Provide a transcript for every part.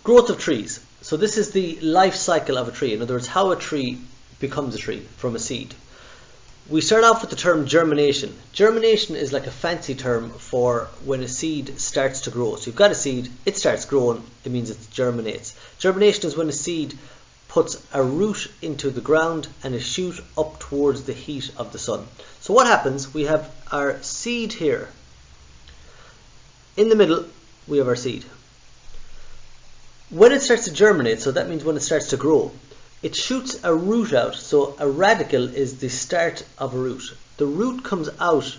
Growth of trees. So this is the life cycle of a tree. In other words, how a tree becomes a tree from a seed. We start off with the term germination. Germination is like a fancy term for when a seed starts to grow. So you've got a seed, it starts growing, it means it germinates. Germination is when a seed puts a root into the ground and a shoot up towards the heat of the sun. So what happens, we have our seed here. In the middle, we have our seed. When it starts to germinate, so that means when it starts to grow, it shoots a root out. So a radicle is the start of a root. The root comes out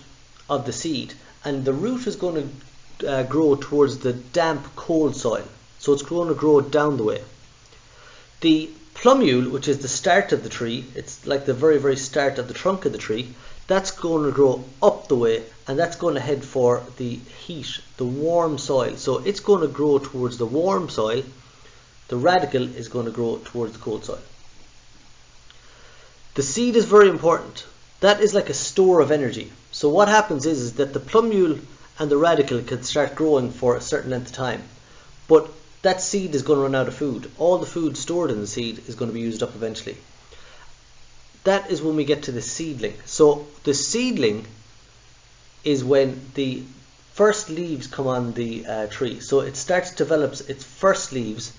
of the seed, and the root is going to grow towards the damp, cold soil. So it's going to grow down the way. The plumule, which is the start of the tree, it's like the very, very start of the trunk of the tree, that's going to grow up the way, and that's going to head for the heat, the warm soil. So it's going to grow towards the warm soil. The radicle is going to grow towards the cold soil. The seed is very important. That is like a store of energy. So what happens is that the plumule and the radicle can start growing for a certain length of time, but that seed is going to run out of food. All the food stored in the seed is going to be used up eventually. That is when we get to the seedling. So the seedling is when the first leaves come on the tree. So it starts to develop its first leaves.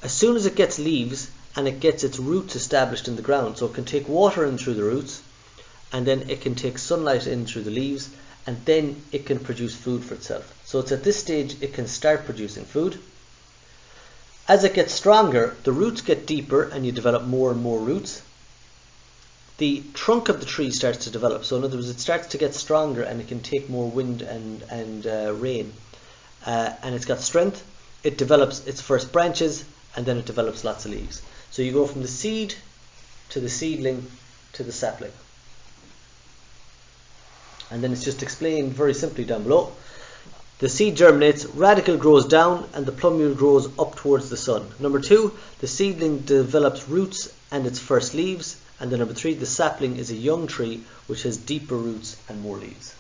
As soon as it gets leaves and it gets its roots established in the ground, so it can take water in through the roots, and then it can take sunlight in through the leaves, and then it can produce food for itself. So it's at this stage it can start producing food. As it gets stronger, the roots get deeper and you develop more and more roots. The trunk of the tree starts to develop. So in other words, it starts to get stronger and it can take more wind and rain. And it's got strength. It develops its first branches, and then it develops lots of leaves. So you go from the seed to the seedling to the sapling. And then it's just explained very simply down below. The seed germinates, radicle grows down, and the plumule grows up towards the sun. Number 2, the seedling develops roots and its first leaves. And then number 3, the sapling is a young tree which has deeper roots and more leaves.